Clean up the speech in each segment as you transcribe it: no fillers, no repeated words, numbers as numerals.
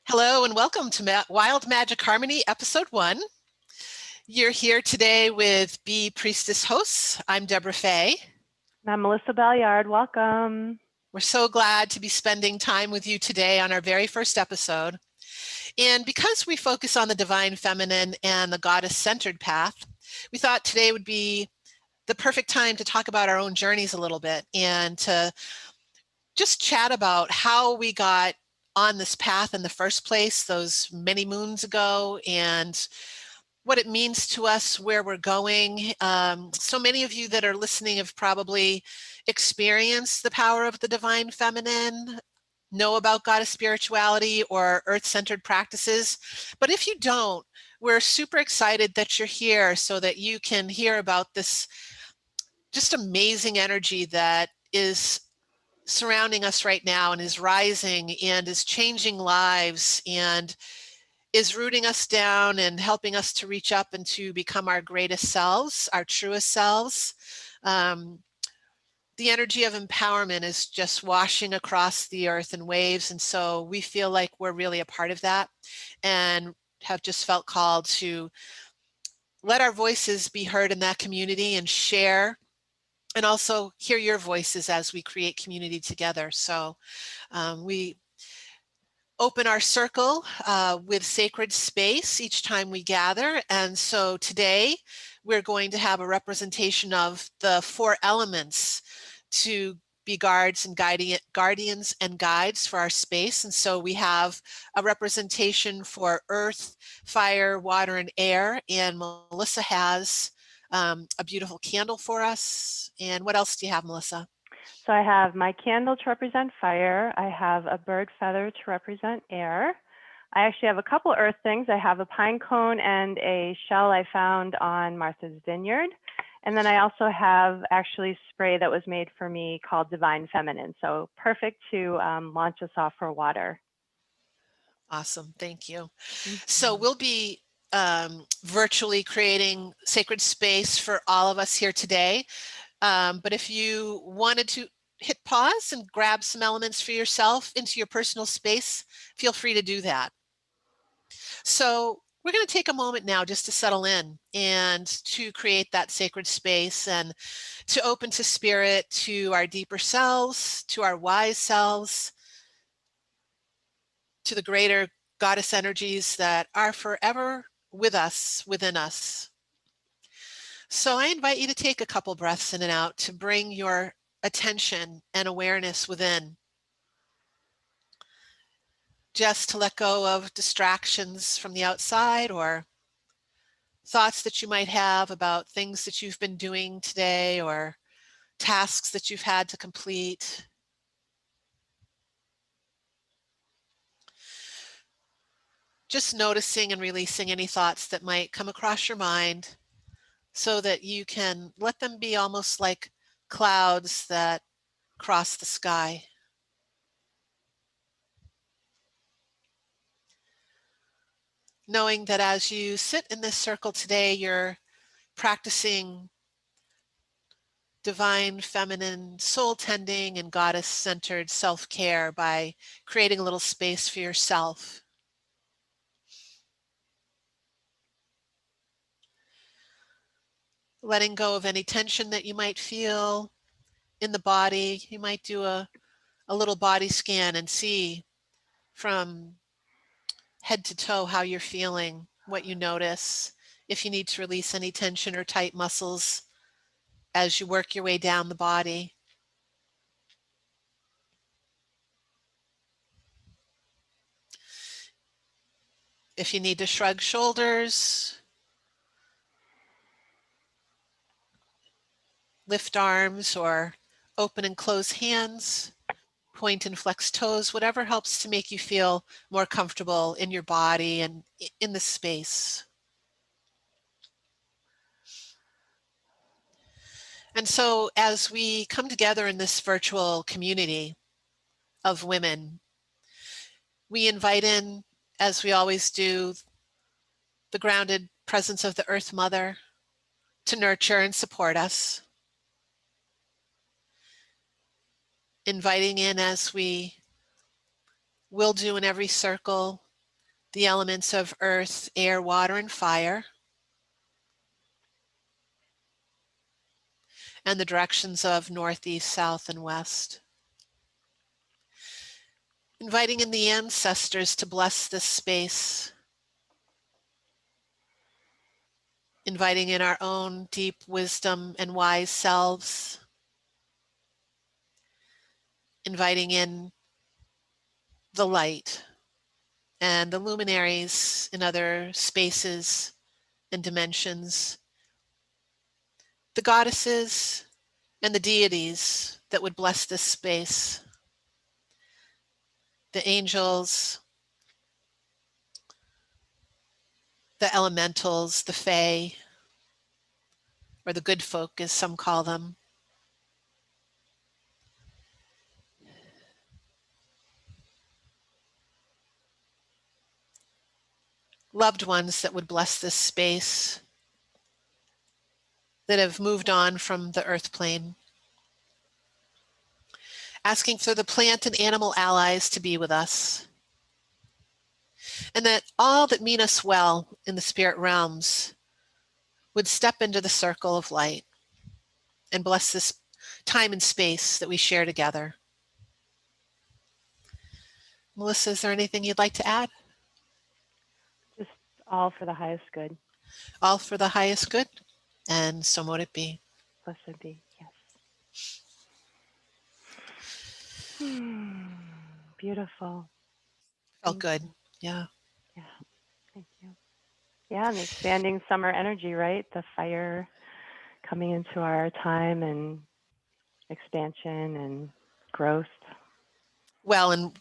Hello and welcome to Wild Magic Harmony, Episode 1. You're here today with Bee Priestess hosts. I'm Deborah Fay. And I'm Melissa Belliard. Welcome. We're so glad to be spending time with you today on our very first episode. And because we focus on the divine feminine and the goddess-centered path, we thought today would be the perfect time to talk about our own journeys a little bit and to just chat about how we got on this path in the first place those many moons ago and what it means to us, where we're going. So many of you that are listening have probably experienced the power of the divine feminine, know about goddess spirituality or earth-centered practices. But if you don't, we're super excited that you're here so that you can hear about this just amazing energy that is surrounding us right now and is rising and is changing lives and is rooting us down and helping us to reach up and to become our greatest selves, our truest selves. The energy of empowerment is just washing across the earth in waves. And so we feel like we're really a part of that and have just felt called to let our voices be heard in that community and share and also hear your voices as we create community together. So we open our circle with sacred space each time we gather. And so today we're going to have a representation of the 4 elements to be guardians and guides for our space. And so we have a representation for earth, fire, water, and air. And Melissa has a beautiful candle for us. And what else do you have, Melissa? So I have my candle to represent fire. I have a bird feather to represent air. I actually have a couple earth things. I have a pine cone and a shell I found on Martha's Vineyard. And then I also have actually spray that was made for me called Divine Feminine. So perfect to launch us off for water. Awesome. Thank you. Mm-hmm. So we'll be virtually creating sacred space for all of us here today. But if you wanted to hit pause and grab some elements for yourself into your personal space, feel free to do that. So we're going to take a moment now just to settle in and to create that sacred space and to open to spirit, to our deeper selves, to our wise selves, to the greater goddess energies that are forever with us, within us. So I invite you to take a couple breaths in and out to bring your attention and awareness within. Just to let go of distractions from the outside or thoughts that you might have about things that you've been doing today or tasks that you've had to complete. Just noticing and releasing any thoughts that might come across your mind so that you can let them be almost like clouds that cross the sky. Knowing that as you sit in this circle today, you're practicing divine, feminine, soul tending, and goddess centered self care by creating a little space for yourself. Letting go of any tension that you might feel in the body. You might do a little body scan and see from head to toe how you're feeling, what you notice, if you need to release any tension or tight muscles as you work your way down the body. If you need to shrug shoulders, lift arms, or open and close hands, point and flex toes, whatever helps to make you feel more comfortable in your body and in the space. And so as we come together in this virtual community of women, we invite in, as we always do, the grounded presence of the Earth Mother to nurture and support us. Inviting in, as we will do in every circle, the elements of earth, air, water, and fire, and the directions of north, east, south, and west. Inviting in the ancestors to bless this space. Inviting in our own deep wisdom and wise selves. Inviting in the light and the luminaries in other spaces and dimensions. The goddesses and the deities that would bless this space. The angels, the elementals, the fae, or the good folk as some call them. Loved ones that would bless this space, that have moved on from the earth plane. Asking for the plant and animal allies to be with us. And that all that mean us well in the spirit realms would step into the circle of light and bless this time and space that we share together. Melissa, is there anything you'd like to add? Just all for the highest good. All for the highest good, and so mote it be. Blessed be, yes. Beautiful. Felt good, yeah. Yeah, thank you. Yeah, and the expanding summer energy, right? The fire coming into our time and expansion and growth. Well, and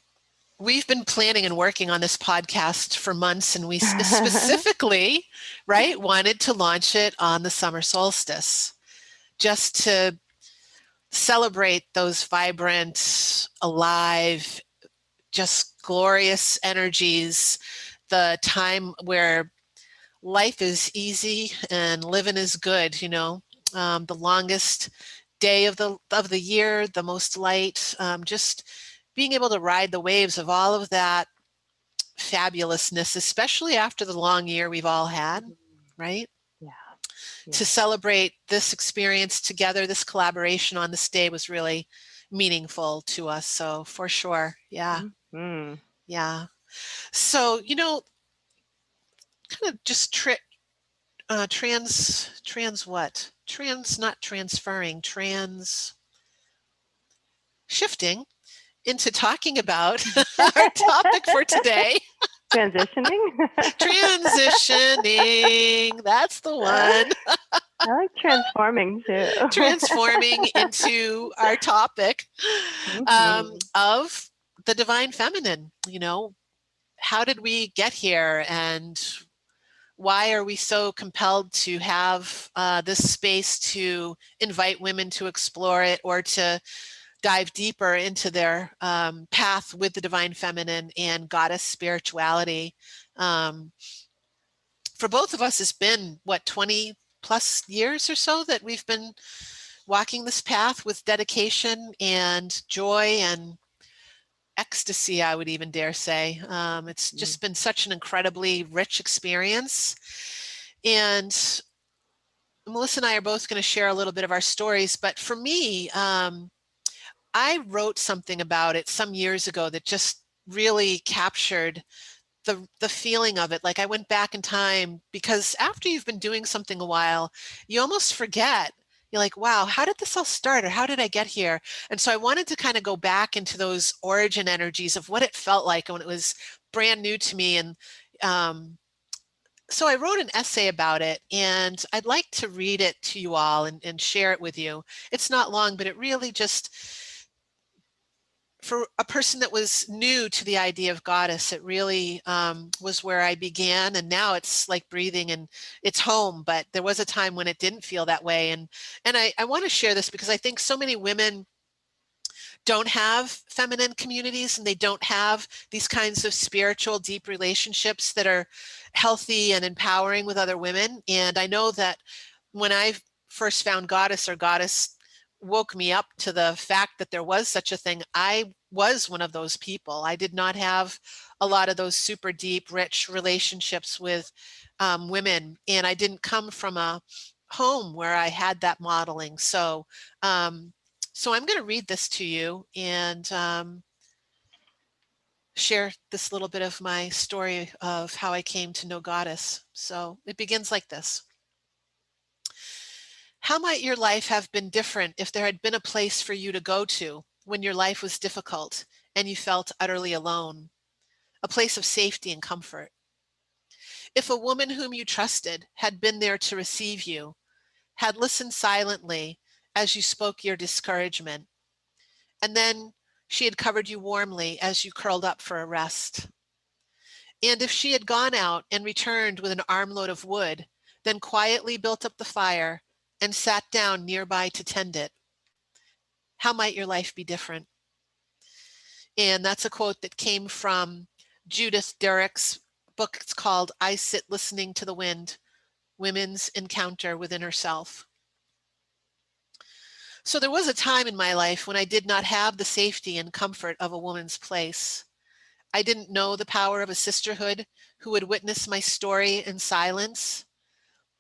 we've been planning and working on this podcast for months, and we specifically, right, wanted to launch it on the summer solstice, just to celebrate those vibrant, alive, just glorious energies, the time where life is easy and living is good, you know, the longest day of the year, the most light, just being able to ride the waves of all of that fabulousness, especially after the long year we've all had, right? Yeah. To celebrate this experience together, this collaboration on this day was really meaningful to us. So for sure. Yeah. Mm-hmm. Yeah. So, you know, kind of just not transferring, shifting into talking about our topic for today. Transitioning? Transitioning, that's the one. I like transforming too. Transforming into our topic of the divine feminine. You know, how did we get here, and why are we so compelled to have this space to invite women to explore it or to dive deeper into their path with the divine feminine and goddess spirituality? For both of us, it's been, 20 plus years or so that we've been walking this path with dedication and joy and ecstasy, I would even dare say. It's just been such an incredibly rich experience. And Melissa and I are both going to share a little bit of our stories. But for me, I wrote something about it some years ago that just really captured the feeling of it. Like, I went back in time, because after you've been doing something a while, you almost forget. You're like, wow, how did this all start, or how did I get here? And so I wanted to kind of go back into those origin energies of what it felt like when it was brand new to me. And so I wrote an essay about it, and I'd like to read it to you all and share it with you. It's not long, but it really just, for a person that was new to the idea of goddess, it really was where I began. And now it's like breathing and it's home. But there was a time when it didn't feel that way. And I want to share this because I think so many women don't have feminine communities, and they don't have these kinds of spiritual, deep relationships that are healthy and empowering with other women. And I know that when I first found goddess, or goddess woke me up to the fact that there was such a thing. I was one of those people. I did not have a lot of those super deep, rich relationships with women, and I didn't come from a home where I had that modeling. So I'm going to read this to you and share this little bit of my story of how I came to know Goddess. So it begins like this. How might your life have been different if there had been a place for you to go to when your life was difficult and you felt utterly alone? A place of safety and comfort. If a woman whom you trusted had been there to receive you, had listened silently as you spoke your discouragement, and then she had covered you warmly as you curled up for a rest. And if she had gone out and returned with an armload of wood, then quietly built up the fire and sat down nearby to tend it, how might your life be different? And that's a quote that came from Judith Derrick's book. It's called I Sit Listening to the Wind, Women's Encounter Within Herself. So there was a time in my life when I did not have the safety and comfort of a woman's place. I didn't know the power of a sisterhood who would witness my story in silence,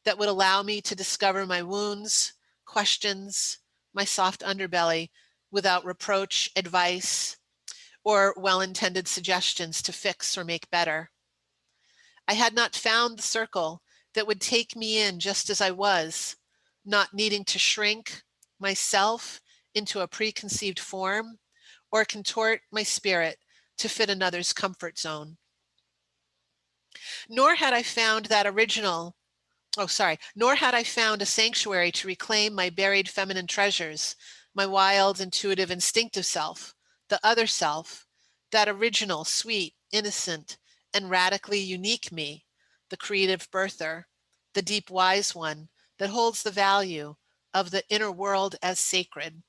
that would allow me to discover my wounds, questions, my soft underbelly without reproach, advice, or well-intended suggestions to fix or make better. I had not found the circle that would take me in just as I was, not needing to shrink myself into a preconceived form or contort my spirit to fit another's comfort zone. Nor had I found a sanctuary to reclaim my buried feminine treasures, my wild, intuitive, instinctive self, the other self, that original, sweet, innocent, and radically unique me, the creative birther, the deep wise one that holds the value of the inner world as sacred.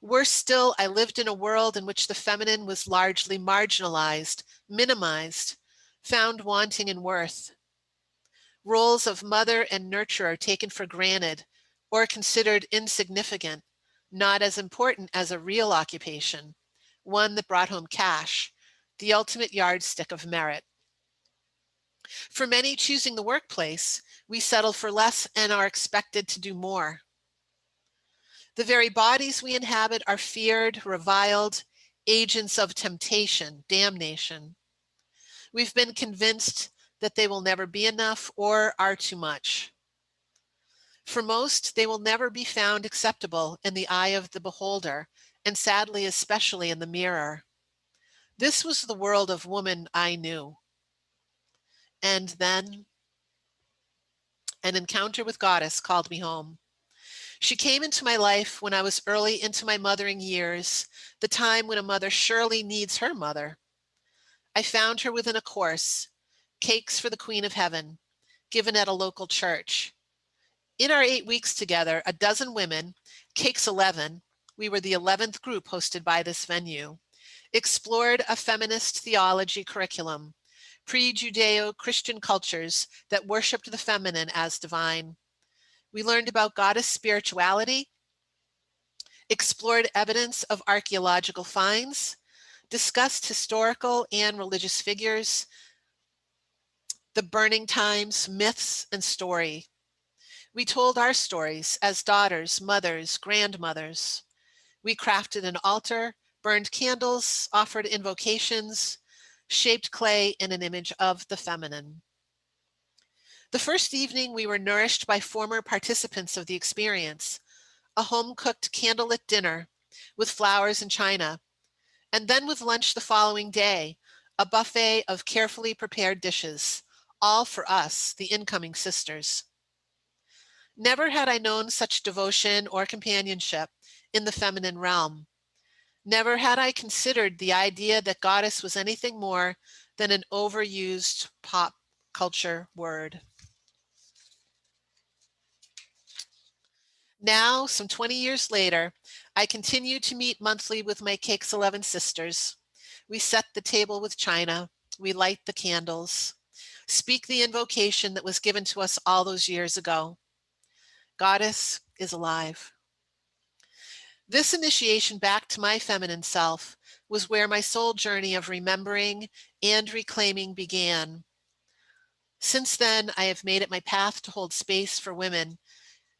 Worse still, I lived in a world in which the feminine was largely marginalized, minimized, found wanting in worth. Roles of mother and nurturer taken for granted or considered insignificant, not as important as a real occupation, one that brought home cash, the ultimate yardstick of merit. For many choosing the workplace, we settle for less and are expected to do more. The very bodies we inhabit are feared, reviled, agents of temptation, damnation. We've been convinced that they will never be enough or are too much. For most, they will never be found acceptable in the eye of the beholder, and sadly, especially in the mirror. This was the world of woman I knew. And then an encounter with Goddess called me home. She came into my life when I was early into my mothering years, the time when a mother surely needs her mother. I found her within a course, Cakes for the Queen of Heaven, given at a local church. In our 8 weeks together, a dozen women, Cakes 11, we were the 11th group hosted by this venue, explored a feminist theology curriculum, pre-Judeo-Christian cultures that worshiped the feminine as divine. We learned about goddess spirituality, explored evidence of archaeological finds, discussed historical and religious figures, the burning times, myths, and story. We told our stories as daughters, mothers, grandmothers. We crafted an altar, burned candles, offered invocations, shaped clay in an image of the feminine. The first evening, we were nourished by former participants of the experience, a home-cooked candlelit dinner with flowers and china, and then with lunch the following day, a buffet of carefully prepared dishes, all for us, the incoming sisters. Never had I known such devotion or companionship in the feminine realm. Never had I considered the idea that goddess was anything more than an overused pop culture word. Now, some 20 years later, I continue to meet monthly with my Cakes 11 sisters. We set the table with china, we light the candles, speak the invocation that was given to us all those years ago. Goddess is alive. This initiation back to my feminine self was where my soul journey of remembering and reclaiming began. Since then, I have made it my path to hold space for women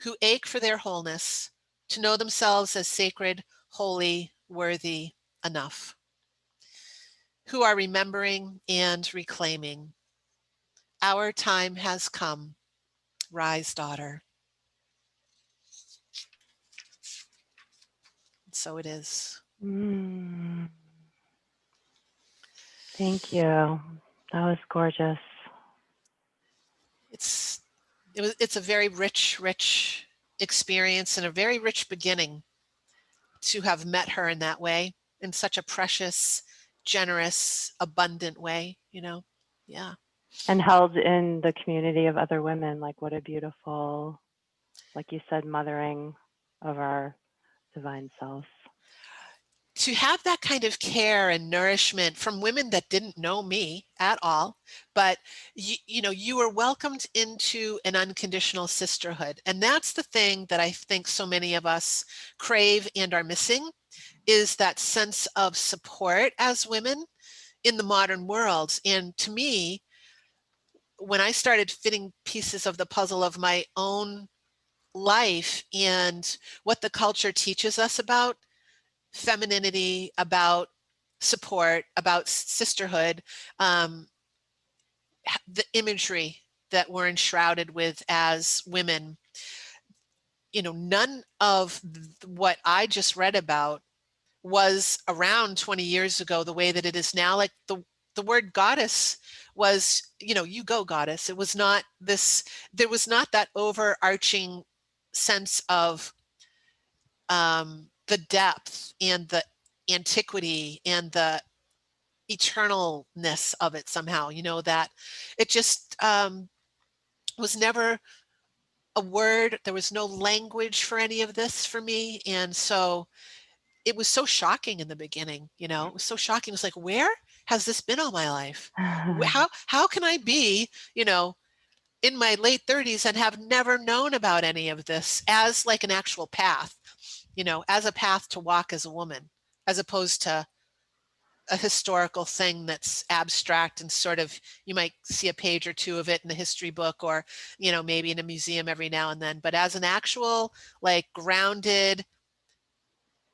who ache for their wholeness, to know themselves as sacred, holy, worthy, enough, who are remembering and reclaiming. Our time has come. Rise, daughter. So it is. Mm. Thank you. That was gorgeous. It's a very rich experience and a very rich beginning to have met her in that way, in such a precious, generous, abundant way, Yeah. And held in the community of other women. Like, what a beautiful, like you said, mothering of our divine selves. To have that kind of care and nourishment from women that didn't know me at all, but you were welcomed into an unconditional sisterhood. And that's the thing that I think so many of us crave and are missing, is that sense of support as women in the modern world. And to me, when I started fitting pieces of the puzzle of my own life and what the culture teaches us about femininity, about support, about sisterhood, the imagery that we're enshrouded with as women, none of what I just read about was around 20 years ago the way that it is now. Like the word goddess was, you go goddess. It was not this, there was not that overarching sense of the depth and the antiquity and the eternalness of it somehow, that it just was never a word. There was no language for any of this for me. And so it was so shocking in the beginning, it was so shocking. It was like, where has this been all my life? How can I be, in my late 30s and have never known about any of this as like an actual path, as a path to walk as a woman, as opposed to a historical thing that's abstract and sort of, you might see a page or two of it in a history book or, maybe in a museum every now and then, but as an actual like grounded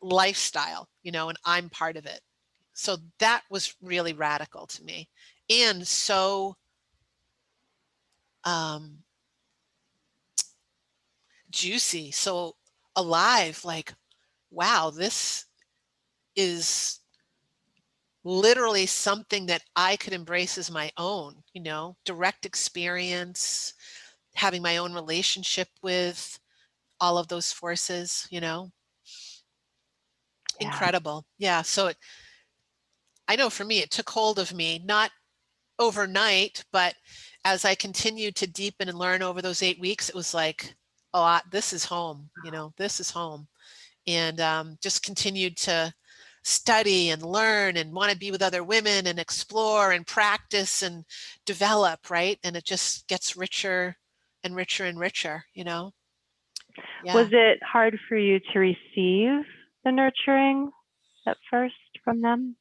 lifestyle, and I'm part of it. So that was really radical to me and so juicy, so alive, like, wow, this is literally something that I could embrace as my own, direct experience, having my own relationship with all of those forces, Incredible. Yeah. So I know for me, it took hold of me, not overnight, but as I continued to deepen and learn over those 8 weeks, it was like, oh, this is home, this is home. And just continued to study and learn and want to be with other women and explore and practice and develop, right? And it just gets richer and richer and richer, Yeah. Was it hard for you to receive the nurturing at first from them?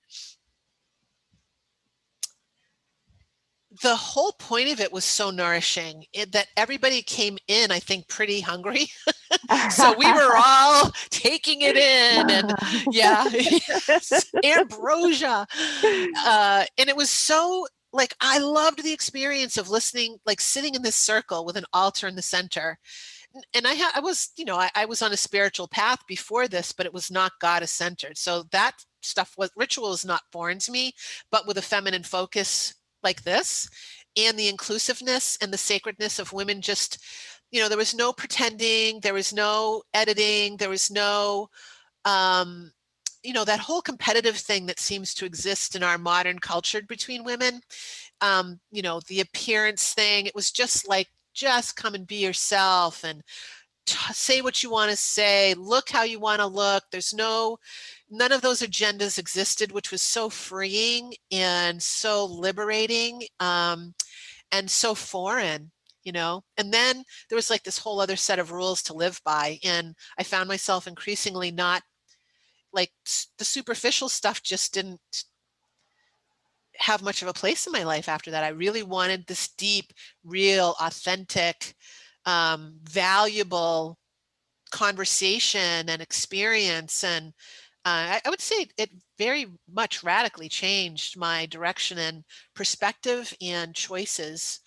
The whole point of it was so nourishing that everybody came in, I think, pretty hungry. So we were all taking it in and ambrosia. And it was so like, I loved the experience of listening, like sitting in this circle with an altar in the center. And I was, I was on a spiritual path before this, but it was not goddess centered. So that stuff ritual is not foreign to me, but with a feminine focus like this and the inclusiveness and the sacredness of women, just, there was no pretending, there was no editing, there was no, that whole competitive thing that seems to exist in our modern culture between women, the appearance thing. It was just like, just come and be yourself and say what you want to say, look how you want to look. There's none of those agendas existed, which was so freeing and so liberating, and so foreign, and then there was like this whole other set of rules to live by. And I found myself increasingly not like the superficial stuff just didn't have much of a place in my life after that. I really wanted this deep, real, authentic, valuable conversation and experience. And I would say it very much radically changed my direction and perspective and choices.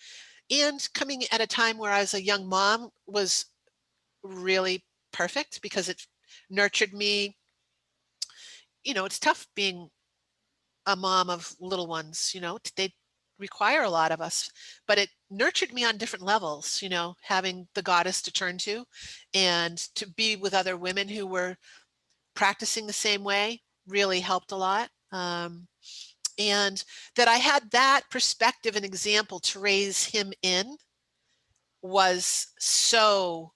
And coming at a time where I was a young mom was really perfect because it nurtured me. It's tough being a mom of little ones, they require a lot of us, but it nurtured me on different levels, having the goddess to turn to and to be with other women who were practicing the same way really helped a lot. And that I had that perspective and example to raise him in was so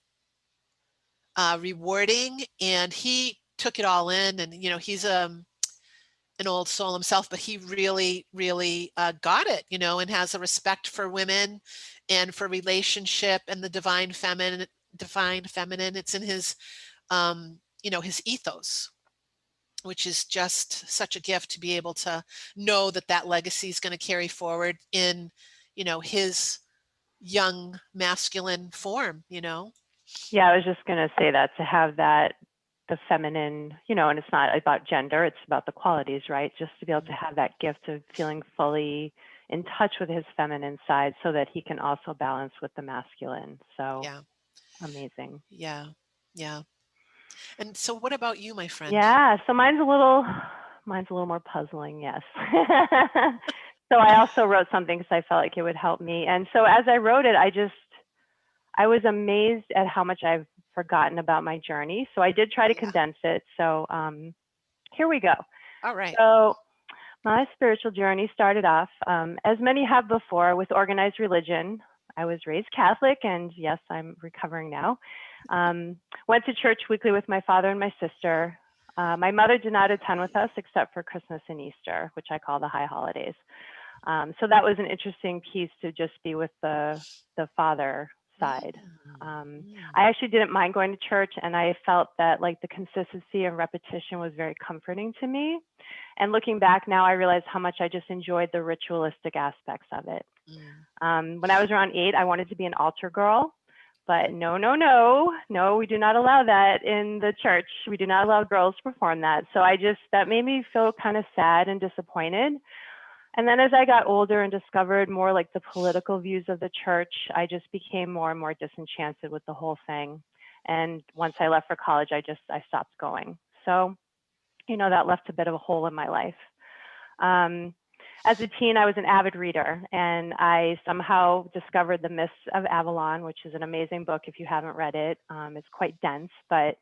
rewarding. And he took it all in. And, he's an old soul himself, but he really, really got it, and has a respect for women and for relationship and the divine feminine. It's in his, his ethos, which is just such a gift to be able to know that that legacy is going to carry forward in, his young masculine form, Yeah, I was just going to say that, to have that, the feminine, and it's not about gender, it's about the qualities, right? Just to be able to have that gift of feeling fully in touch with his feminine side so that he can also balance with the masculine. So yeah, amazing. yeah, yeah. And so what about you, my friend? Yeah, so mine's a little more puzzling, yes. So I also wrote something because I felt like it would help me. And so as I wrote it, I was amazed at how much I've forgotten about my journey. So I did try to condense it. So here we go. All right. So my spiritual journey started off, as many have before, with organized religion. I was raised Catholic, and yes, I'm recovering now. Went to church weekly with my father and my sister. My mother did not attend with us except for Christmas and Easter, which I call the high holidays. So that was an interesting piece, to just be with the father side. I actually didn't mind going to church, and I felt that like the consistency and repetition was very comforting to me. And looking back now, I realize how much I just enjoyed the ritualistic aspects of it. When I was around 8, I wanted to be an altar girl, but no, we do not allow that in the church. We do not allow girls to perform that. So that made me feel kind of sad and disappointed. And then as I got older and discovered more like the political views of the church, I just became more and more disenchanted with the whole thing. And once I left for college, I stopped going. So, that left a bit of a hole in my life. As a teen, I was an avid reader, and I somehow discovered The Mists of Avalon, which is an amazing book if you haven't read it. It's quite dense, but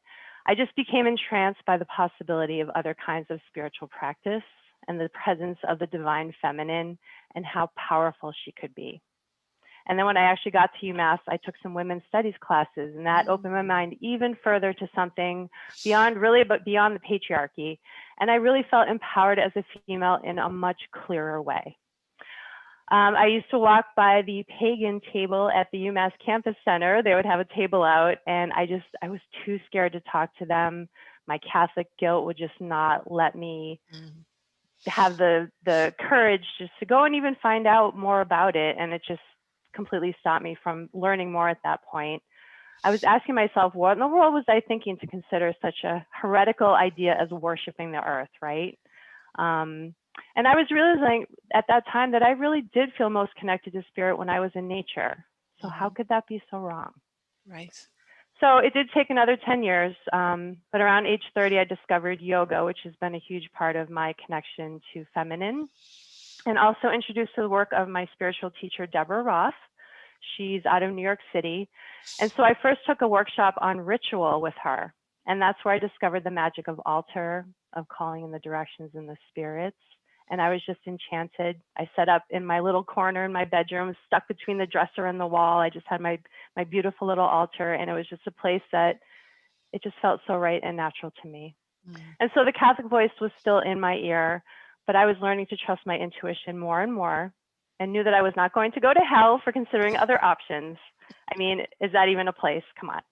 I just became entranced by the possibility of other kinds of spiritual practice and the presence of the divine feminine and how powerful she could be. And then when I actually got to UMass, I took some women's studies classes, and that opened my mind even further to something beyond the patriarchy. And I really felt empowered as a female in a much clearer way. I used to walk by the pagan table at the UMass Campus Center. They would have a table out, and I was too scared to talk to them. My Catholic guilt would just not let me have the courage just to go and even find out more about it. And it just completely stopped me from learning more at that point. I was asking myself, what in the world was I thinking to consider such a heretical idea as worshiping the earth, right? And I was realizing at that time that I really did feel most connected to spirit when I was in nature. So how could that be so wrong? Right. So it did take another 10 years, but around age 30, I discovered yoga, which has been a huge part of my connection to feminine, and also introduced to the work of my spiritual teacher, Deborah Roth. She's out of New York City. And so I first took a workshop on ritual with her. And that's where I discovered the magic of altar, of calling in the directions and the spirits. And I was just enchanted. I set up in my little corner in my bedroom, stuck between the dresser and the wall. I just had my beautiful little altar, and it was just a place that it just felt so right and natural to me. And so the Catholic voice was still in my ear, but I was learning to trust my intuition more and more, and knew that I was not going to go to hell for considering other options. I mean, is that even a place? Come on.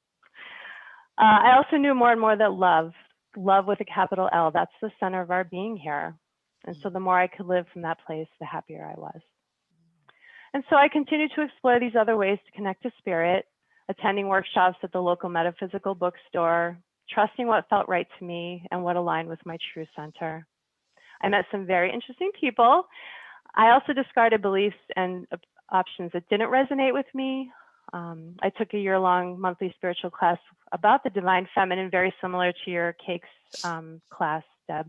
I also knew more and more that love love with a capital L. That's the center of our being here. And so the more I could live from that place, the happier I was. And so I continued to explore these other ways to connect to spirit, attending workshops at the local metaphysical bookstore, trusting what felt right to me and what aligned with my true center. I met some very interesting people. I also discarded beliefs and options that didn't resonate with me. I took a year-long monthly spiritual class about the divine feminine, very similar to your cakes class, Deb.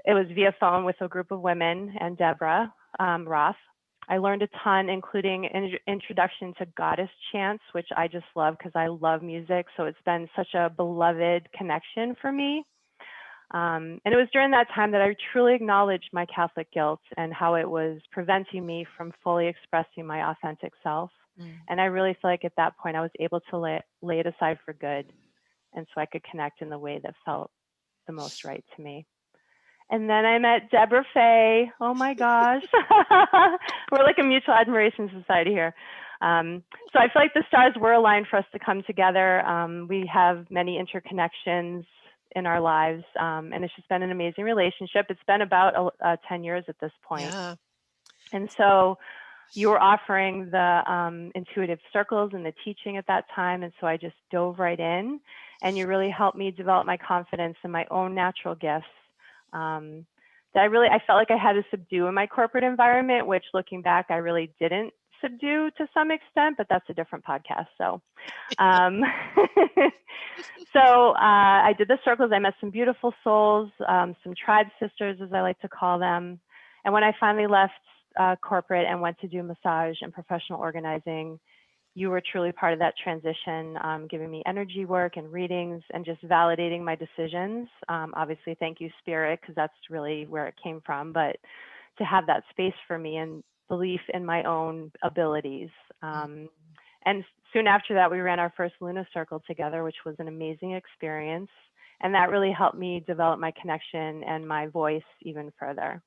It was via phone with a group of women and Deborah Roth. I learned a ton, including an introduction to goddess chants, which I just love because I love music. So it's been such a beloved connection for me. And it was during that time that I truly acknowledged my Catholic guilt and how it was preventing me from fully expressing my authentic self. And I really feel like at that point I was able to lay it aside for good. And so I could connect in the way that felt the most right to me. And then I met Deborah Faye. Oh my gosh. We're like a mutual admiration society here. So I feel like the stars were aligned for us to come together. We have many interconnections in our lives, and it's just been an amazing relationship. It's been about 10 years at this point. Yeah. And so you were offering the intuitive circles and the teaching at that time. And so I just dove right in, and you really helped me develop my confidence in my own natural gifts that I felt like I had to subdue in my corporate environment, which looking back, I really didn't subdue to some extent, but that's a different podcast. So, I did the circles. I met some beautiful souls, some tribe sisters, as I like to call them. And when I finally left corporate and went to do massage and professional organizing, you were truly part of that transition, giving me energy work and readings and just validating my decisions. Obviously, thank you, Spirit, because that's really where it came from. But to have that space for me and belief in my own abilities. And soon after that, we ran our first Luna Circle together, which was an amazing experience. And that really helped me develop my connection and my voice even further.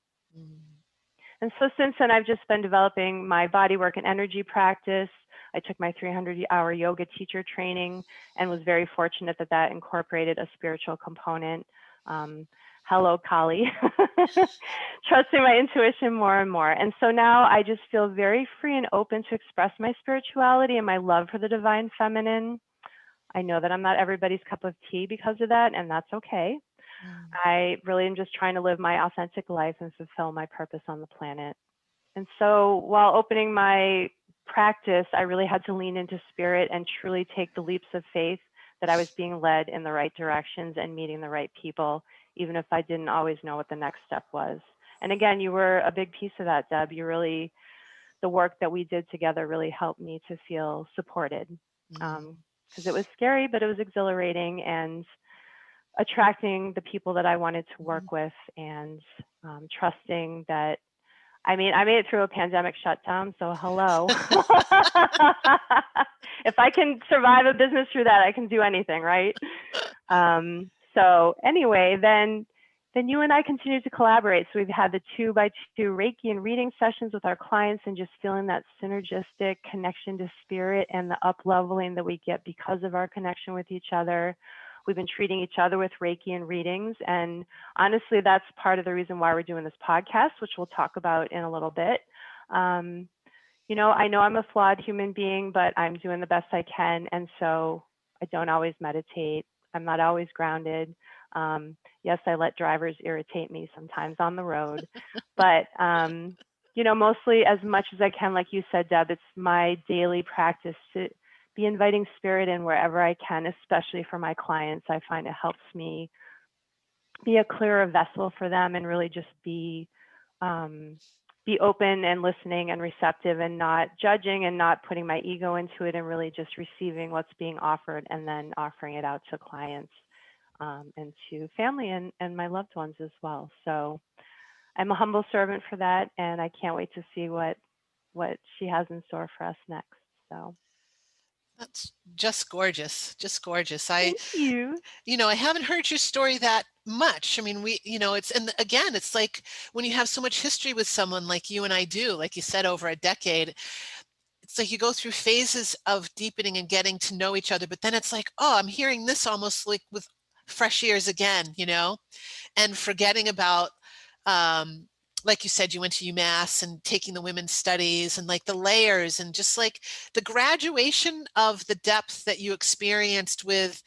And so since then, I've just been developing my body work and energy practice. I took my 300-hour yoga teacher training and was very fortunate that that incorporated a spiritual component. Hello, Kali. Trusting my intuition more and more. And so now I just feel very free and open to express my spirituality and my love for the divine feminine. I know that I'm not everybody's cup of tea because of that, and that's okay. I really am just trying to live my authentic life and fulfill my purpose on the planet. And so while opening my practice, I really had to lean into spirit and truly take the leaps of faith that I was being led in the right directions and meeting the right people, even if I didn't always know what the next step was. And again, you were a big piece of that, Deb. The work that we did together really helped me to feel supported, because it was scary, but it was exhilarating and attracting the people that I wanted to work with, and trusting that, I made it through a pandemic shutdown, so hello. If I can survive a business through that, I can do anything, right? So anyway, then you and I continued to collaborate. So we've had the 2x2 Reiki and reading sessions with our clients, and just feeling that synergistic connection to spirit and the up-leveling that we get because of our connection with each other. We've been treating each other with Reiki and readings. And honestly, that's part of the reason why we're doing this podcast, which we'll talk about in a little bit. You know I'm a flawed human being, but I'm doing the best I can. And so I don't always meditate. I'm not always grounded. Yes, I let drivers irritate me sometimes on the road. But, mostly as much as I can, like you said, Deb, it's my daily practice to be inviting spirit in wherever I can, especially for my clients. I find it helps me be a clearer vessel for them and really just be open and listening and receptive and not judging and not putting my ego into it, and really just receiving what's being offered and then offering it out to clients and to family and my loved ones as well. So I'm a humble servant for that, and I can't wait to see what she has in store for us next. So. That's just gorgeous, just gorgeous. Thank you. I haven't heard your story that much. I mean, and again, it's like when you have so much history with someone like you and I do, like you said, over a decade, it's like you go through phases of deepening and getting to know each other, but then it's like, oh, I'm hearing this almost like with fresh ears again, and forgetting about, um, like you said, you went to UMass and taking the women's studies and like the layers and just like the graduation of the depth that you experienced with,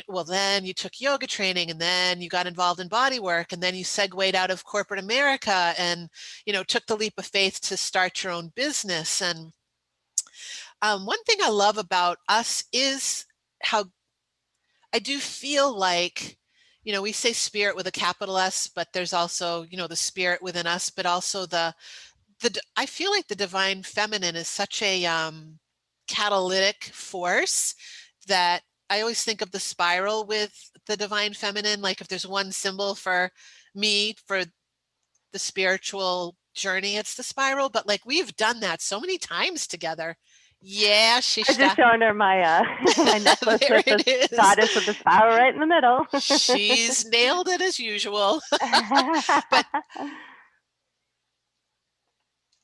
well, then you took yoga training and then you got involved in body work and then you segued out of corporate America and, took the leap of faith to start your own business. And one thing I love about us is how I do feel like, we say spirit with a capital S, but there's also, the spirit within us, but also I feel like the divine feminine is such a catalytic force that I always think of the spiral with the divine feminine. Like if there's one symbol for me, for the spiritual journey, it's the spiral, but like we've done that so many times together. Yeah, I just Shishta. showing her my my necklace There with the it is. goddess with the spiral right in the middle. She's nailed it as usual. But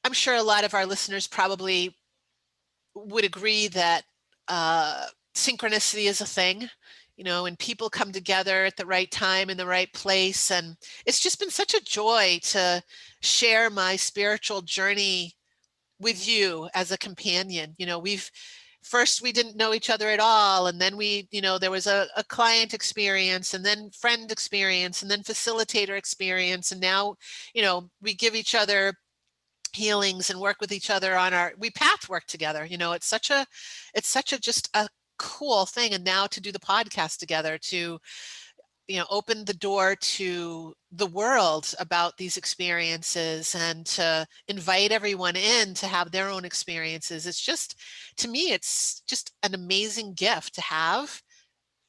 I'm sure a lot of our listeners probably would agree that synchronicity is a thing, and people come together at the right time in the right place. And it's just been such a joy to share my spiritual journey with you as a companion. We didn't know each other at all. And then there was a client experience and then friend experience and then facilitator experience. And now, we give each other healings and work with each other we path work together. It's such a just a cool thing. And now to do the podcast together, to open the door to the world about these experiences and to invite everyone in to have their own experiences. It's just, to me, it's just an amazing gift to have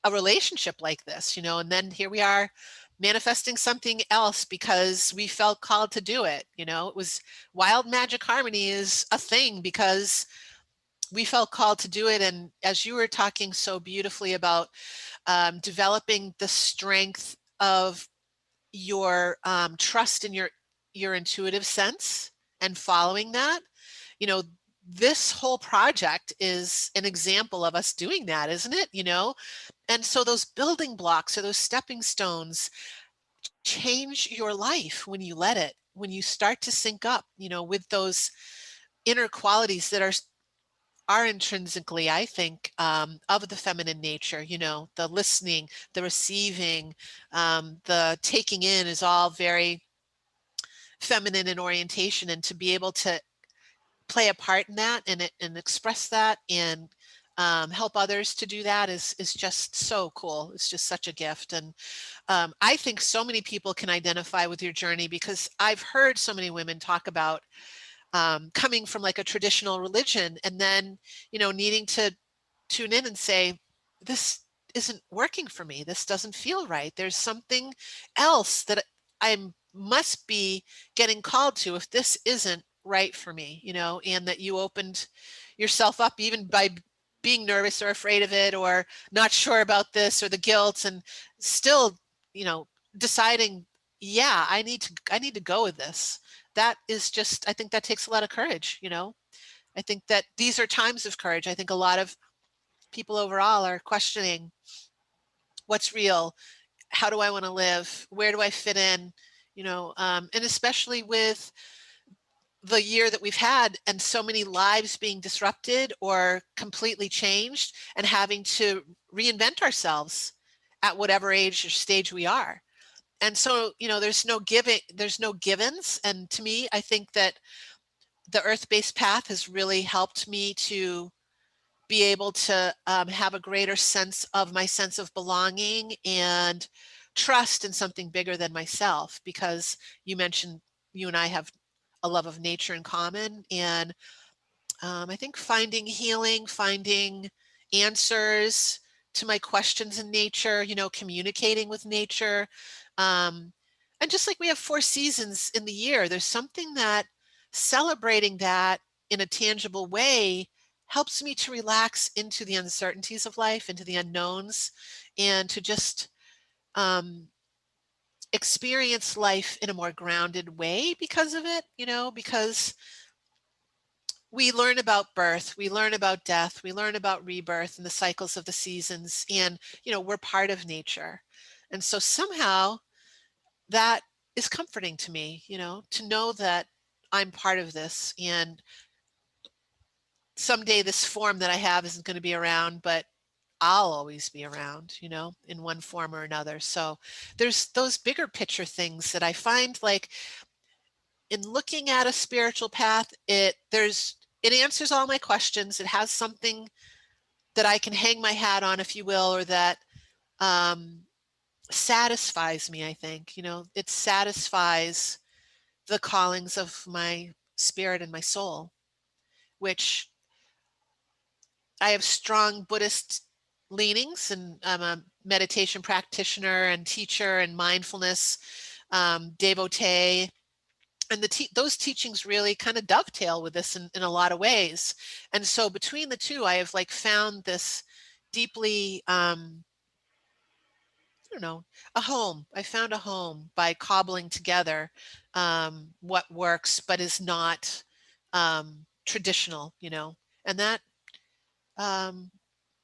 a relationship like this, and then here we are manifesting something else because we felt called to do it. It was Wild Magic Harmony is a thing because we felt called to do it. And as you were talking so beautifully about developing the strength of your trust in your intuitive sense and following that, you know, this whole project is an example of us doing that, isn't it? And so those building blocks or those stepping stones change your life when you start to sync up, with those inner qualities that are intrinsically, I think, of the feminine nature. The listening, the receiving, the taking in is all very feminine in orientation, and to be able to play a part in that and express that and help others to do that is just so cool. It's just such a gift. And I think so many people can identify with your journey because I've heard so many women talk about coming from like a traditional religion and then, needing to tune in and say, this isn't working for me. This doesn't feel right. There's something else that I must be getting called to if this isn't right for me, and that you opened yourself up even by being nervous or afraid of it or not sure about this or the guilt, and still, deciding, yeah, I need to go with this. That is just, I think that takes a lot of courage. I think that these are times of courage. I think a lot of people overall are questioning what's real, how do I want to live, where do I fit in, and especially with the year that we've had and so many lives being disrupted or completely changed and having to reinvent ourselves at whatever age or stage we are. And so, there's no givens. And to me, I think that the earth-based path has really helped me to be able to have a greater sense of my sense of belonging and trust in something bigger than myself, because you mentioned you and I have a love of nature in common. And I think finding healing, finding answers to my questions in nature, communicating with nature. Um, and just like we have 4 seasons in the year, there's something that celebrating that in a tangible way helps me to relax into the uncertainties of life, into the unknowns, and to just experience life in a more grounded way because of it, because we learn about birth, we learn about death, we learn about rebirth and the cycles of the seasons, and we're part of nature. And so somehow that is comforting to me, to know that I'm part of this, and someday this form that I have isn't going to be around, but I'll always be around, in one form or another. So there's those bigger picture things that I find, like, in looking at a spiritual path, it answers all my questions. It has something that I can hang my hat on, if you will, or that satisfies me. I think, it satisfies the callings of my spirit and my soul, which I have strong Buddhist leanings, and I'm a meditation practitioner and teacher and mindfulness devotee. And those teachings really kind of dovetail with this in a lot of ways. And so between the two, I have found this deeply, I don't know, a home. I found a home by cobbling together what works, but is not traditional, and that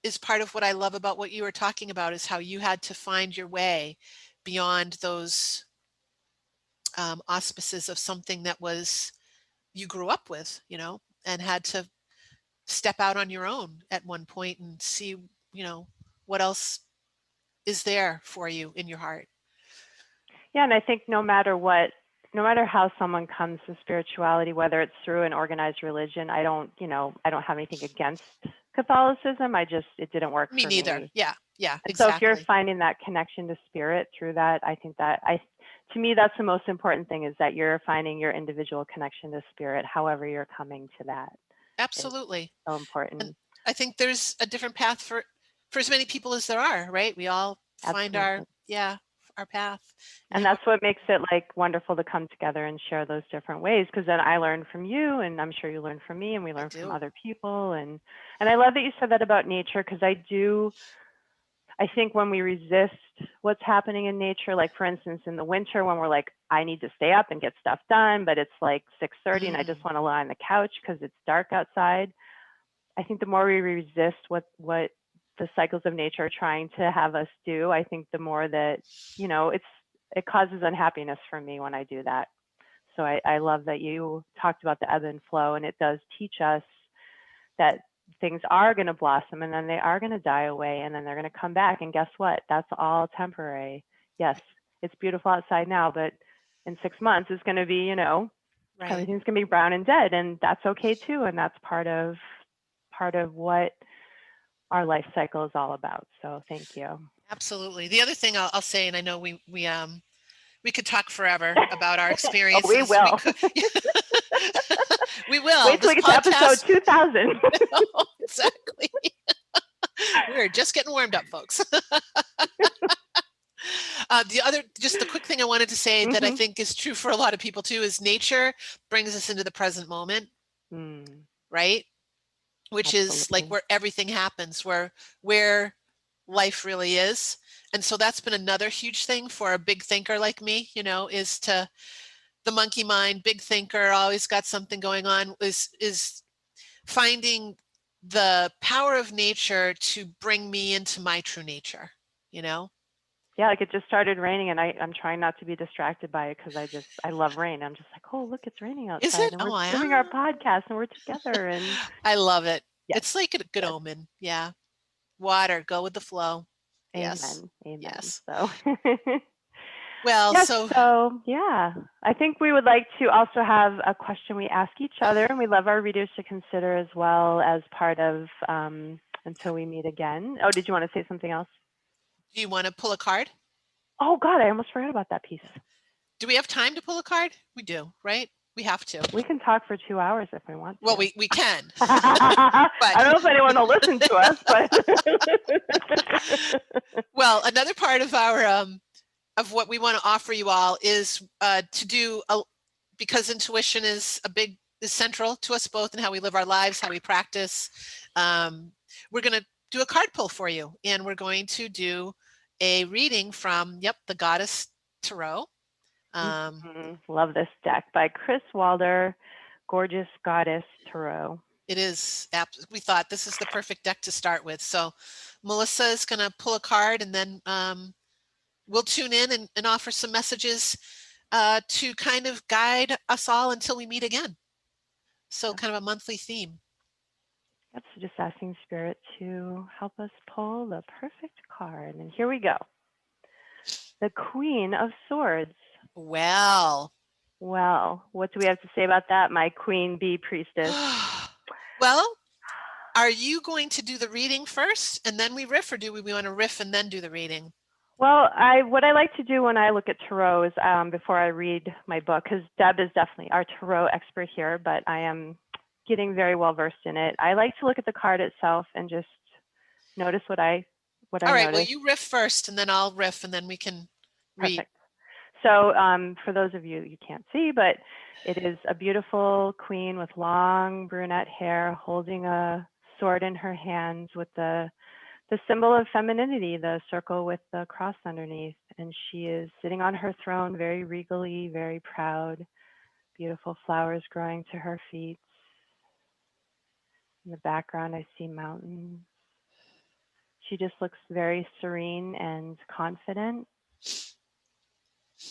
is part of what I love about what you were talking about, is how you had to find your way beyond those auspices of something that was you grew up with, and had to step out on your own at one point and see, what else is there for you in your heart. Yeah, and I think no matter how someone comes to spirituality, whether it's through an organized religion, I don't have anything against Catholicism. It didn't work Me for neither. me. Yeah, And exactly. so if you're finding that connection to spirit through that, I think to me, that's the most important thing, is that you're finding your individual connection to spirit, however you're coming to that. Absolutely. It's so important. And I think there's a different path for as many people as there are, right? We all find our path. And that's what makes it wonderful to come together and share those different ways, because then I learn from you, and I'm sure you learn from me, and we learn from other people. And I love that you said that about nature, because I think when we resist what's happening in nature, like for instance, in the winter, when we're like, I need to stay up and get stuff done, but it's like 6:30 and I just want to lie on the couch because it's dark outside. I think the more we resist what the cycles of nature are trying to have us do, I think the more that, it causes unhappiness for me when I do that. So I love that you talked about the ebb and flow, and it does teach us that things are going to blossom, and then they are going to die away, and then they're going to come back. And guess what? That's all temporary. Yes, it's beautiful outside now, but in 6 months, it's going to be, everything's going to be brown and dead, and that's okay too. And that's part of what our life cycle is all about. So thank you. Absolutely. The other thing I'll say, and I know we could talk forever about our experiences. We will. We will. Wait till we get to episode 2000. Exactly. We're just getting warmed up, folks. Just the quick thing I wanted to say that I think is true for a lot of people too, is nature brings us into the present moment, right? Which is like where everything happens, where life really is. And so that's been another huge thing for a big thinker like me, is to the monkey mind, big thinker, always got something going on, is finding the power of nature to bring me into my true nature, Yeah, like it just started raining, and I'm trying not to be distracted by it, because I love rain. I'm just like, oh, look, it's raining outside. Is it? And we're doing our podcast, and we're together. And I love it. Yes. It's like a good omen. Yeah. Water, go with the flow. Amen. Yes. Amen. Yes. So well, yes, so yeah, I think we would like to also have a question we ask each other, and we love our readers to consider as well, as part of until we meet again. Oh, did you want to say something else? Do you want to pull a card? Oh God, I almost forgot about that piece. Do we have time to pull a card? We do, right? We have to. We can talk for 2 hours if we want to. Well, we can. But I don't know if anyone will listen to us, but well, another part of our of what we want to offer you all is to do because intuition is central to us both in how we live our lives, how we practice. We're going to do a card pull for you, and we're going to do a reading from the Goddess Tarot. Love this deck by Kris Waldherr. gorgeous goddess tarot. It is. We thought this is the perfect deck to start with. So Melissa is going to pull a card, and then we'll tune in and offer some messages to kind of guide us all until we meet again. So kind of a monthly theme. Yep, so just asking Spirit to help us pull the perfect card. And here we go. The Queen of Swords. Well, what do we have to say about that, my Queen Bee Priestess? Well, are you going to do the reading first and then we riff, or do we want to riff and then do the reading? Well, what I like to do when I look at tarot is before I read my book, because Deb is definitely our tarot expert here, but I am getting very well versed in it. I like to look at the card itself and just notice what I All right, notice. well, you riff first and then I'll riff and then we can read. Perfect. So for those of you can't see, but it is a beautiful queen with long brunette hair holding a sword in her hands with the symbol of femininity, the circle with the cross underneath. And she is sitting on her throne, very regally, very proud, beautiful flowers growing to her feet. In the background, I see mountains. She just looks very serene and confident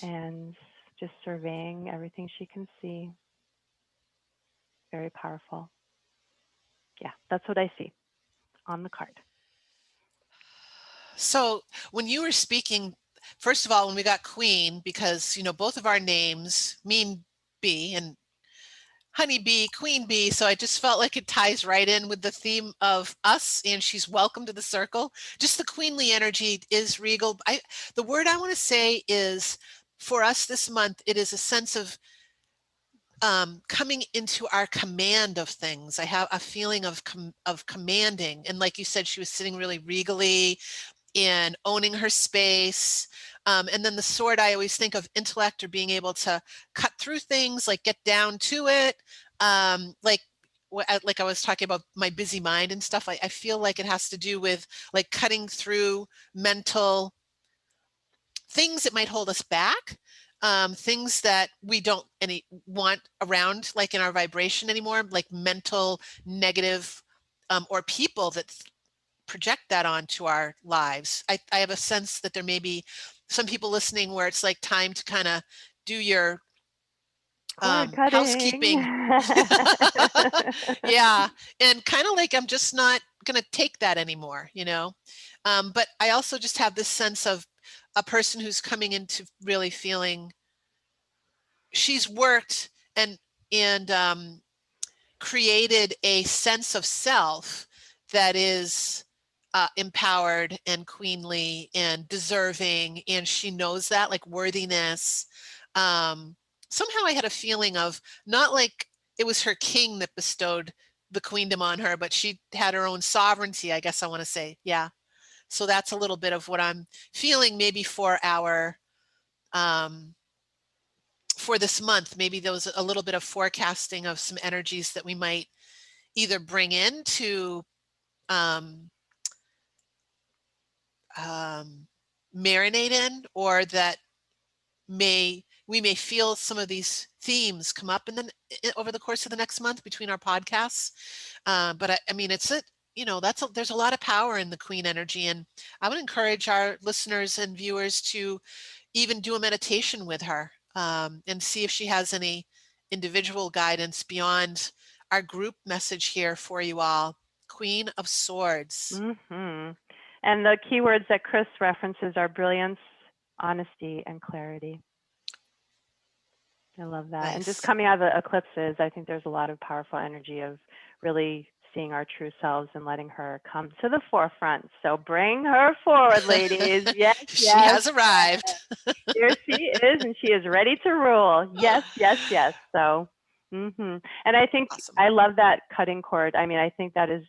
and just surveying everything she can see. Very powerful. Yeah, that's what I see on the card. So when you were speaking, first of all, when we got Queen, because, you know, both of our names mean bee, and honeybee, queen bee. So I just felt like it ties right in with the theme of us, and she's welcome to the circle. Just the queenly energy is regal. The word I want to say is, for us this month, it is a sense of coming into our command of things. I have a feeling of commanding. And like you said, she was sitting really regally and owning her space. And then the sword, I always think of intellect or being able to cut through things, like get down to it. Like I was talking about my busy mind and stuff. I feel like it has to do with like cutting through mental things that might hold us back. Things that we don't want around, like in our vibration anymore, like mental negative or people that project that onto our lives. I have a sense that there may be some people listening where it's like time to kind of do your housekeeping. Yeah, and kind of like I'm just not going to take that anymore, you know. But I also just have this sense of a person who's coming into really feeling she's worked and created a sense of self that is empowered and queenly and deserving, and she knows that, like worthiness. Somehow I had a feeling of not like it was her king that bestowed the queendom on her, but she had her own sovereignty, I guess I want to say. Yeah. So that's a little bit of what I'm feeling maybe for our for this month. Maybe there was a little bit of forecasting of some energies that we might either bring in to marinate in, or that we may feel some of these themes come up and then over the course of the next month between our podcasts. But I mean, there's a lot of power in the queen energy, and I would encourage our listeners and viewers to even do a meditation with her and see if she has any individual guidance beyond our group message here for you all. Queen of Swords. Mm-hmm. And the keywords that Kris references are brilliance, honesty, and clarity. I love that. Nice. And just coming out of the eclipses, I think there's a lot of powerful energy of really seeing our true selves and letting her come to the forefront. So bring her forward, ladies. Yes, she has arrived. Here she is, and she is ready to rule. Yes, yes, yes. So, and I think awesome. I love that cutting cord. I mean, I think that is,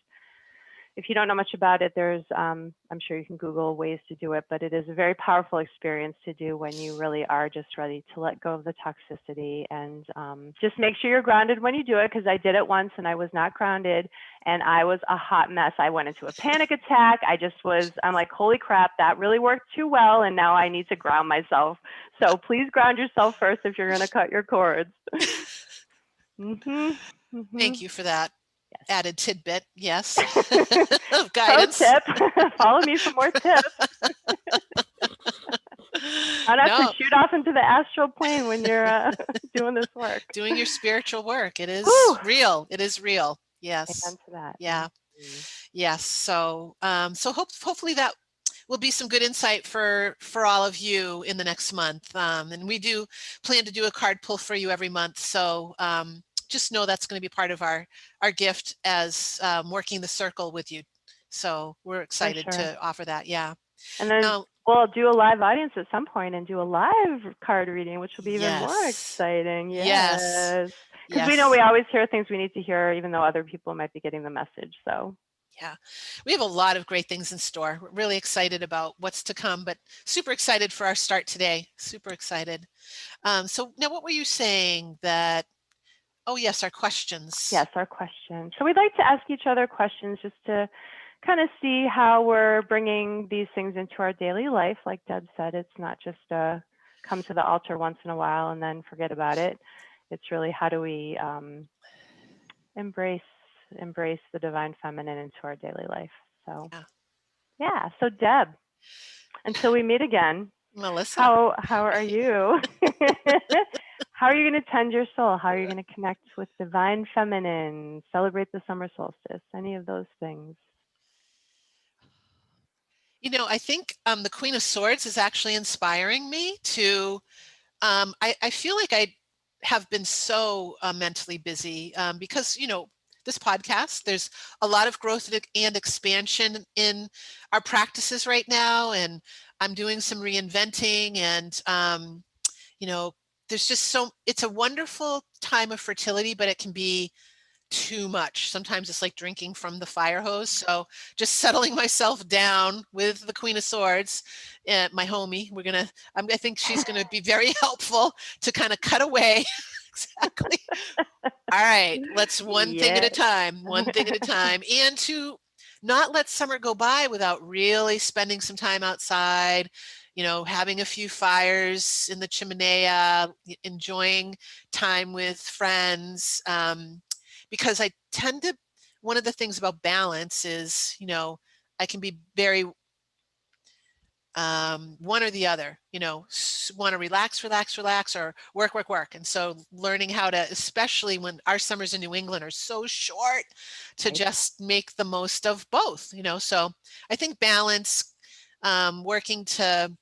if you don't know much about it, there's, I'm sure you can Google ways to do it, but it is a very powerful experience to do when you really are just ready to let go of the toxicity, and just make sure you're grounded when you do it, because I did it once and I was not grounded and I was a hot mess. I went into a panic attack. I'm like, holy crap, that really worked too well, and now I need to ground myself. So please ground yourself first if you're going to cut your cords. Mm-hmm. Thank you for that Yes. added tidbit. Yes. Of Pro guidance. tip. Follow me for more tips. How not to No, shoot off into the astral plane when you're doing this work. doing your spiritual work. It Whew. is real. It is real. Yes. Amen to that. Yeah. Mhm. Yes. So, hopefully that will be some good insight for all of you in the next month. And we do plan to do a card pull for you every month. So just know that's going to be part of our gift as working the circle with you. So we're For excited sure. to offer that. Yeah. And then Now, we'll do a live audience at some point and do a live card reading, which will be even more yes. exciting. Yes. Yes. Because we know Yes. we always hear things we need to hear, even though other people might be getting the message. So Yeah, we have a lot of great things in store. We're really excited about what's to come, but super excited for our start today. Super excited. So now what were you saying that, oh yes, our questions. yes, our questions. So we'd like to ask each other questions just to kind of see how we're bringing these things into our daily life. Like Deb said, it's not just come to the altar once in a while and then forget about it. It's really how do we embrace the divine feminine into our daily life. So Yeah. yeah. So Deb, until we meet again, Melissa. how are you? How are you going to tend your soul? How are you going to connect with divine feminine, celebrate the summer solstice, any of those things? I think the Queen of Swords is actually inspiring me to, I feel like I have been so mentally busy because, this podcast, there's a lot of growth and expansion in our practices right now. And I'm doing some reinventing and, you know, there's just it's a wonderful time of fertility, but it can be too much. Sometimes it's like drinking from the fire hose. So just settling myself down with the Queen of Swords, my homie, I think she's gonna be very helpful to kind of cut away. Exactly. All right, let's one thing at Yeah. a time, one thing at a time, and to not let summer go by without really spending some time outside, having a few fires in the chimenea, enjoying time with friends. Because one of the things about balance is, I can be very one or the other, want to relax, or work. And so learning how to, especially when our summers in New England are so short, to Right. just make the most of both, So I think balance, working to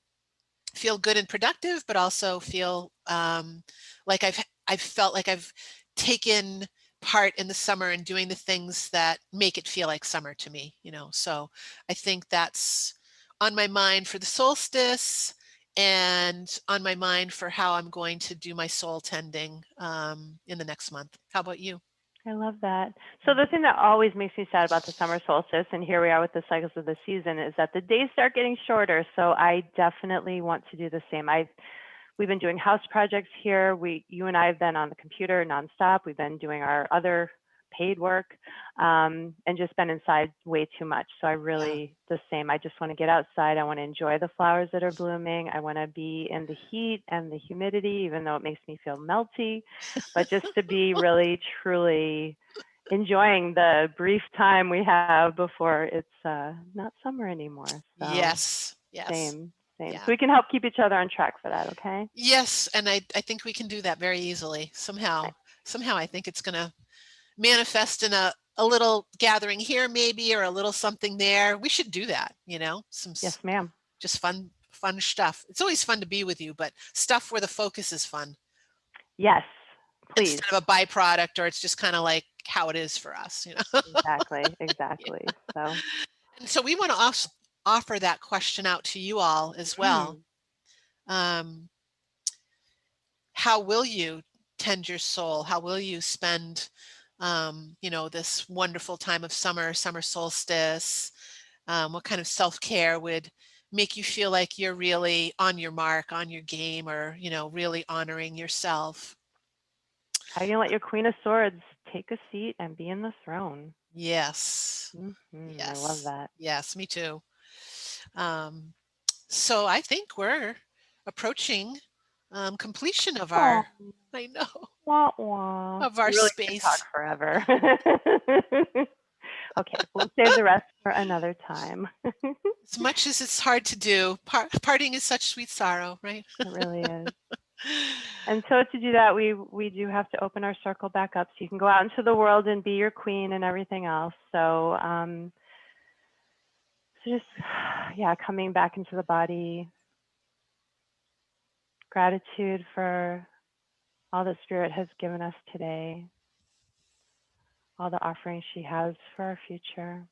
feel good and productive, but also feel like I've felt like I've taken part in the summer and doing the things that make it feel like summer to me, So I think that's on my mind for the solstice and on my mind for how I'm going to do my soul tending in the next month. How about you? I love that. So the thing that always makes me sad about the summer solstice, and here we are with the cycles of the season, is that the days start getting shorter. So I definitely want to do the same. We've been doing house projects here. You and I have been on the computer nonstop. We've been doing our other paid work and just been inside way too much. So I Yeah. really, the same. I just want to get outside. I want to enjoy the flowers that are blooming. I want to be in the heat and the humidity, even though it makes me feel melty, but just to be really, truly enjoying the brief time we have before it's not summer anymore. So Yes. Yes. same, same. So Yeah. we can help keep each other on track for that, okay? Yes. And I think we can do that very easily somehow. Somehow I think it's going to manifest in a little gathering here maybe, or a little something there. We should do that, Yes, ma'am. just fun stuff. It's always fun to be with you, but stuff where the focus is fun Yes, please. instead of a byproduct, or it's just kind of like how it is for us. Exactly, Yeah. exactly. So, And so we want to offer that question out to you all as well. mhm. um, how will you tend your soul? How will you spend this wonderful time of summer solstice? What kind of self-care would make you feel like you're really on your mark, on your game, or, really honoring yourself? How are you gonna let your Queen of Swords take a seat and be in the throne? Yes. I love Yes. that. Yes, me too. Um, so I think we're approaching completion of Oh, our, I know. Wah, wah. of our We really could talk space. forever. Okay, we'll save the rest for another time. As much as it's hard to do, parting is such sweet sorrow, right? It really is. And so to do that, we do have to open our circle back up so you can go out into the world and be your queen and everything else. So, so just, yeah, coming back into the body, gratitude for all that Spirit has given us today, all the offerings she has for our future.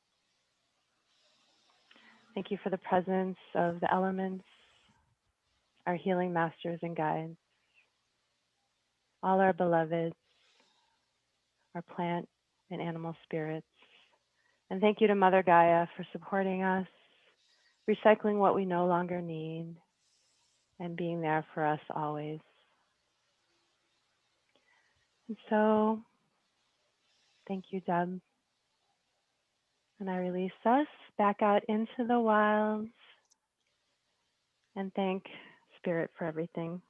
Thank you for the presence of the elements, our healing masters and guides, all our beloveds, our plant and animal spirits. And thank you to Mother Gaia for supporting us, recycling what we no longer need, and being there for us always. And so, thank you, Deb. And I release us back out into the wilds and thank Spirit for everything.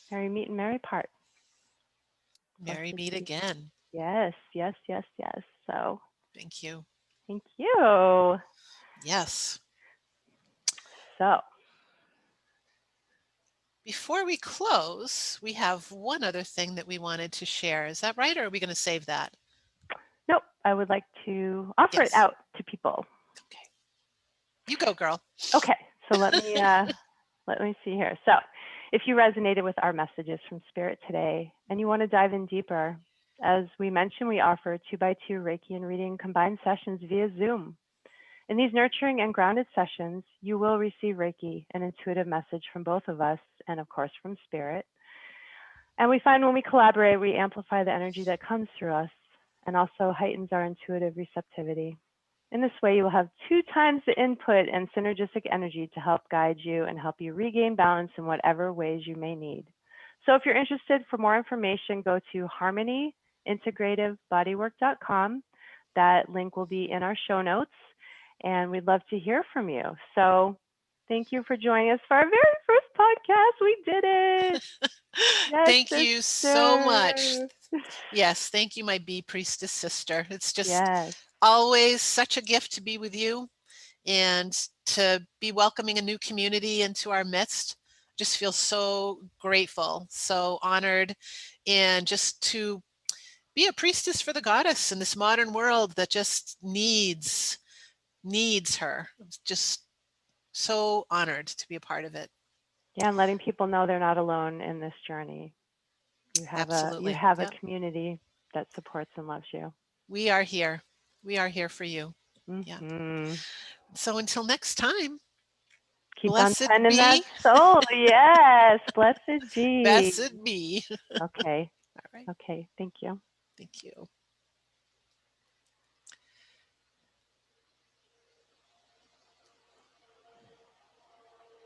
Merry meet and merry part. Merry meet again. Yes, yes, yes, yes. So, Thank you. thank you. Yes. So, before we close, we have one other thing that we wanted to share. Is that right? Or are we going to save that? Nope, I would like to offer it out to people. Okay. You go, girl. Okay, so let me see here. So, if you resonated with our messages from Spirit today and you want to dive in deeper, as we mentioned, we offer 2x2 Reiki and reading combined sessions via Zoom. In these nurturing and grounded sessions, you will receive Reiki, an intuitive message from both of us, and of course from Spirit. And we find when we collaborate, we amplify the energy that comes through us and also heightens our intuitive receptivity. In this way, you will have 2 times the input and synergistic energy to help guide you and help you regain balance in whatever ways you may need. So if you're interested, for more information, go to harmonyintegrativebodywork.com. That link will be in our show notes, and we'd love to hear from you. So thank you for joining us for our very first podcast. We did it. Yes, thank you so much. Yes, thank you, my Bee Priestess sister. It's just always such a gift to be with you and to be welcoming a new community into our midst. Just feel so grateful, so honored, and just to be a priestess for the goddess in this modern world that just needs her. Just so honored to be a part of it. Yeah, and letting people know they're not alone in this journey. You have a community that supports and loves you. We are here. We are here for you. Yeah. So until next time. Keep on tending that soul. Yes. Blessed be. Blessed be. Okay. All right. Okay. Thank you. Thank you.